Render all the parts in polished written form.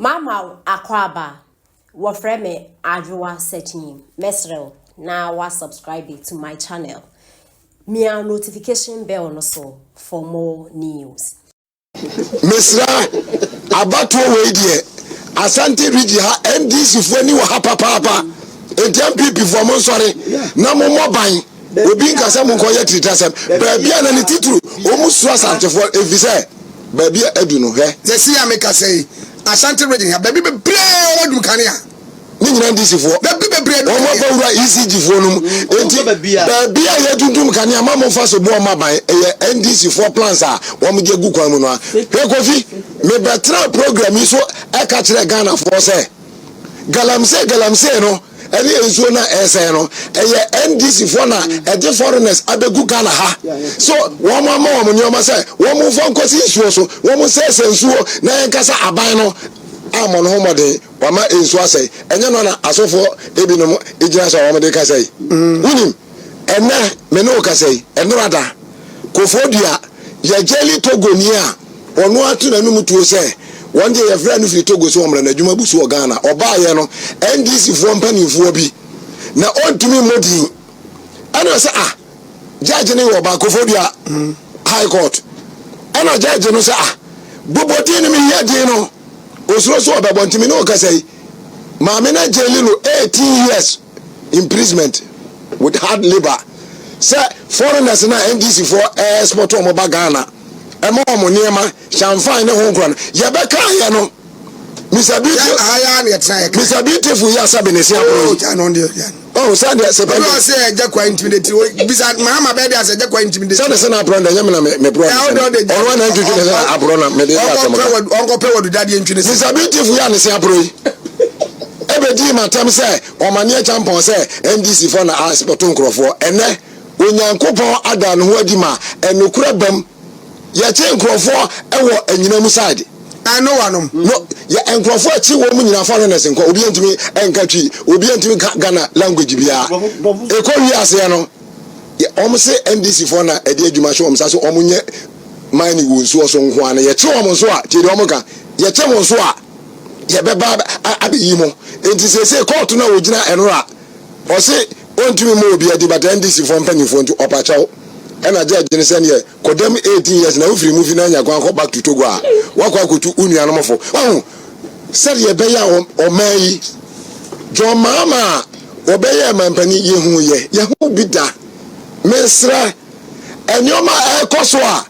Mama Akwaba, wafreme Adwa searching mesrel na wa subscribe to my channel. Mia notification bell no so for more news. Mesra abato we die Asante Rigi ha NDC fo ni wa ha papa NPP fo mo sori na mo moban obi nkasa mo nkoye tritasem ba bia na ni tituru o mu so Asante fo efise ba bia adu no he ze si ameka sei Asante Rigi ha ba bi bebre odum kanea ni nyina NDC fo ba bi bebre o mo ba wura ECG fo no enti ba bia ye dundum kanea ma mo fa so bo maban e NDC fo plans a wo mo je gu kwan mu no a he Kofi me betra program yi so e ka kire Ghana for say Galamsay no any enso na ese no eye NDC for na e de foreigners abegu Ghana ha so wo mo nyoma say wo mo fo nkosi isuo so wo mo say sensuo na enkasa aban no amon homode wa ma enso asai enye no na asofo ebinom ejina so wo mo de ka say unim ena me no ka say enrada kofodua ye jeli Togo ni a ono atu na numu tuo say one day your friend fi Togo so omra na adwuma busu o Ghana oba ye no NDC fo mpanifo bi na ontumi modi ana say judge ni wo ba kofodua high court ana judge no say boboti ni me yade no osuro so oba bontimi no ka say maame na jeli no 18 years imprisonment with hard labor say foreigners na NDC for export o mo ba Ghana emo mo niema shamfan ne ho nkron ye be ka ye no Mr. Beautiful ya sabe ne sia oh sande se pe no say eja kwa intimidate bisa mama be dia say eja kwa intimidate sande na branda nyame na me bro o na ntutu ne abro na me de ya onko pe wodu dadie ntwene Mr. Beautiful ya ne sia bro ebe di matam say o mane champion say NDC for na aspect nkrofo ene onyankopon ada no ho adima enukura bam ya che nkrofo ewo anyinamu side I know one no ya nkrofo achi wo mu nyina foreigners nko obi antimi enkatwi obi antimi Ghana language bia eko wi ase no ya omse NDC for na ede adwuma hwe omsa so omunye mine wo nso so nko ana ya che omso a che de omuka ya che mo so a ya beba abeyi mo enti se court na ogina enora o se ontimi mo obi adi but NDC for mpanifo nti opachawo ena judge ni say ne kodem 18 years na ofiri mu fi na nya kwan ko back to Togo a wakwa kotu unuanomfo said ye be ya o mai jo mama obeya mampani ye hu bi da mesra enyoma ekoso a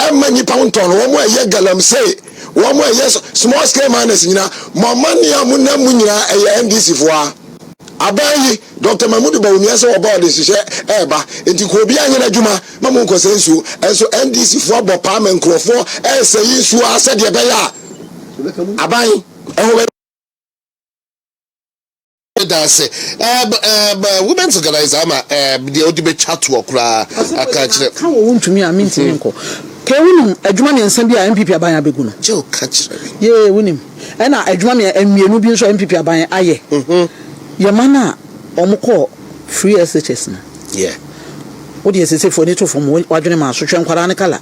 emani poundton wo mo ye Galamsay wo mo ye small scale miners nyina momani amuna mu nyina NDC fo a abayi Dr. Mahmoud Bawumia se oba de hihye eba enti ko obi anya na dwuma mamu ko sensu enso NDC fo abo pa men krofo eseyi su ase de be ya abayi eho da se women's organizer ama de odibe chat wo kra aka kire kan wo ntumi a mintimi nko ke wunum adwuma ne nsa bi a MPP aban abegu no je o ka kire ye wunim ena adwuma me emienu bi nso MPP aban aye ye mana omukọ free SHS na yeah wo de sese fo ni to fo mo wadwene ma so twen kwara ne kala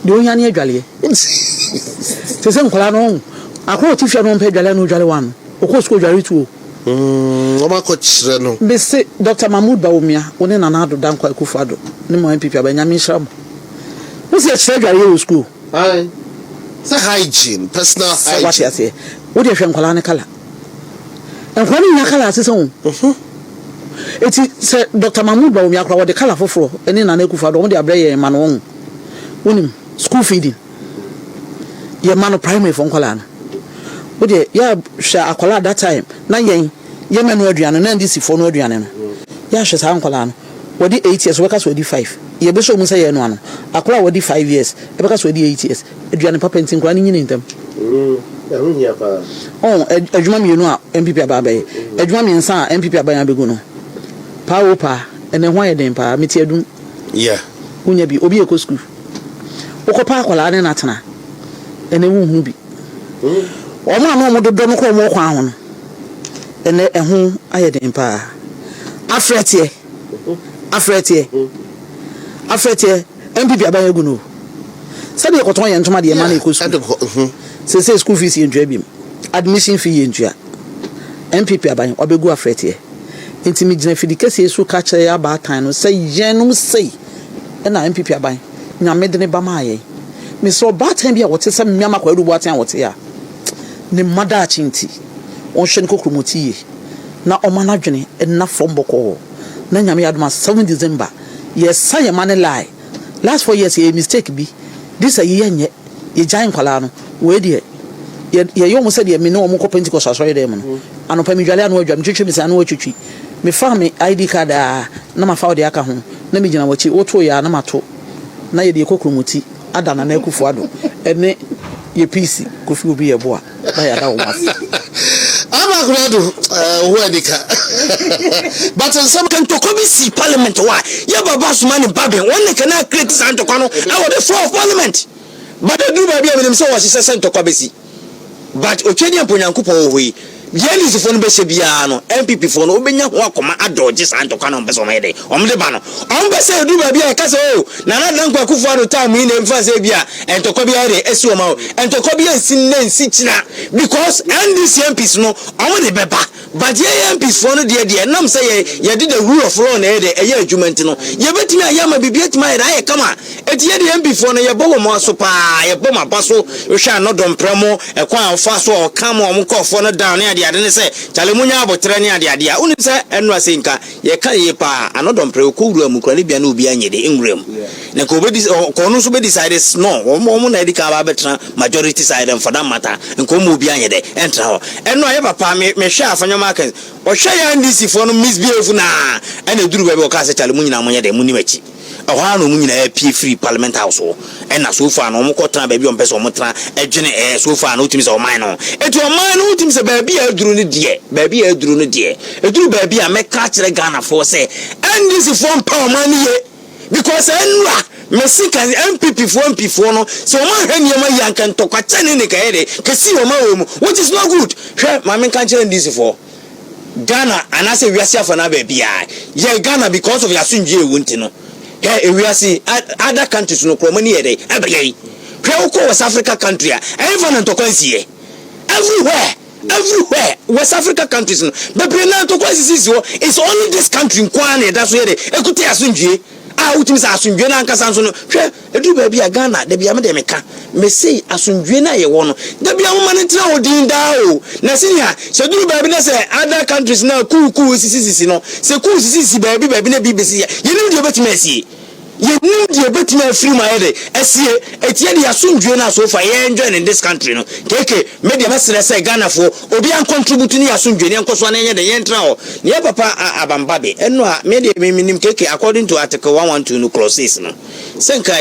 de onya ne adwale sese nkwala no akọ tifia no mpa adwale no adwale wan okọ sko adwale tu o ma ko kire no be se Dr. Mahmoud Bawumia woni na na do dan kwa Akufo-Addo ne mo MPP abanya mi hram wo se kire adwale wo school ai sa hygiene personal hygiene what you say wo de hwe nkwala ne kala enkwani nya kala asese ho eti se Dr. Mahmoud Bawumia akwa de kala foforo eni na Akufo-Addo won de abreye ma no ho wonim school feeding ye ma no primary for nkwala na wo de ya hwa akwala that time na yen ye me no aduane na NDC fo no aduane no ya hwa sa nkwala no wodi 8 years weka so wodi 5 ye be so mu say ye no ano akwala wodi 5 years e beka so wodi 8 years aduane papa ntin kwala ni nyine ntam adwuma mienu a MPP ababaye adwuma miensa a MPP aban abegu no pawo pa ene ho ayeden pa meti adum yeah unya bi obi eko school okopa akwala ne natena ene hu bi o ma no mo dodo no ko mo kwa ho no ene eho ayeden pa afretie MPP aban egu no sade ko ton ye ntoma de ma na eko school say school fees in Jabim, admission fee in Jia. MPP aban obegu afrete enti mi gina fidi kese so ka kire aba tan no say yenum say na MPP aban nyame de ne ba maaye mi so ba tan bia wote se miama kwa rubu atan wote ya ne mada achinti on hwe ne kokromoti ye na omana dwene na from boko na nyame adoma 7 December yes say man lie last 4 years ye mistake bi this a year nye ye giant kwala no we de ye yo mo se de me no mo ko Pentecost asori dem no anopa mi dwale anu adwam twetwe mi se anu atwetwi me fa me ID card na ma fa o de aka ho na me gina wachi woto ya na mato na ye de kokromoti adana na akufu ado ene ye PC kofi obi ye boa na ya da wo mas ama grado ho edika but some Can Togo see parliament why? Yeah, Baba Sumani Babin, one can create Santocano, I was the floor of parliament. But I do baby with himself as he says Santocabesi. But Ochenian Punyankupo we. Yeli si fonu bese biano MPP fonu obenya ho akoma adoje Santocano beso mede omde ba no ombese du ba bia ka se o na na dan kwa kufu ado time ni emfa se bia entoko bia de esi o ma o entoko bia nsi china because NDC MPs no omde beba but ye MPs fonu de nam say ye did the rule of law na de eye adwumenti no ye betimi ayama bibia tima ye kama eti ye de MP fonu ye bo mo so pa ye bo ma baso hwa no dompremo e kwa afa so o kam o mo kofo no down ne ade ne se chale munya abotre ne ade uni se enu asenka ye ka ye pa anodom pre ko wuru amukura ne bia na obi anyede enwurem na ko be ko no so be decide no mo na edika ba betra majority side for that matter nko mo obi anyede entra ho enu aye papa me hwe afanyoma kan o hwe ya NDC for no misbehave na ene duru ba be o ka se chale munyina monyede munimachi ohwa no munyina ya pie free parliament house o ena so fa no mo ko tra ba bi o mpese o mo tra edwene so fa no utimi se o man no etu o man no utimi se ba bi aduru ne de baby eduru no de eduru baby a meka kire Ghana for say NDC form power man ye because enra mesika MPP for MP for no so man hwani ma yanka ntokwa chane ne kaede kesi o ma wo mu which is not good hwe ma menka kire NDC for Ghana anase wiase afa na baby a ye Ghana because of yasunje ewunti no he wiase other countries no kromani ye de abeye hwe uko West Africa country a even ntokwa nsie everywhere West Africa countries but now to it's only this country kwane that's where ekuti asunjie utimi sa asunjie na nkasa nso no hwe edu ba bia Ghana da bia me de meka me sei asunjie na ye wo no da bia mo mane tira odin da o na sinia se duru ba bi na se other countries na cool sisi no se cool sisi ba bi na bi besi ye ni de betime asi ye nim de betime free my head esie etie de asunjue na so fa ye enjoy in this country no keke me de mesere say Ghana fo obi an contribute ni asunjue ni enkoso na ye de ye ntra ho ne papa abambabe eno a me de me nim keke according to article 112 no clause 6 no senka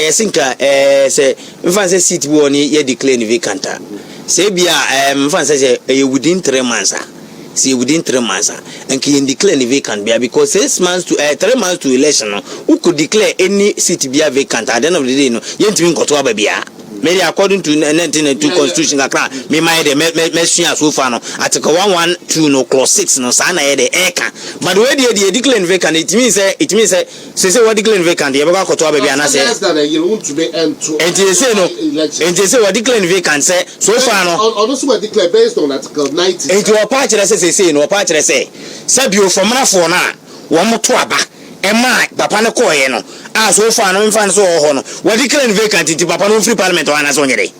se mfa say seat bi oni ye declare vacant say bia mfa say within 3 months see within 3 months and can declare vacant because 6 months to 3 months to election who could declare any seat be vacant at the end of the day no yentimi nkoto ababia maybe according to 1992 constitution akra me my de me so far no article 112 no clause 6 no sa na ye de eka but we dey declare vacant it means say what declare vacant ye baka koto ababia na say and say what declare vacant say so far no also declare based on article 90 and your part say no part say sabio from na for na wo moto aba ema papa ne ko ye no so far no mfa so ho no what declare vacant ti papa no free parliament wana so nyere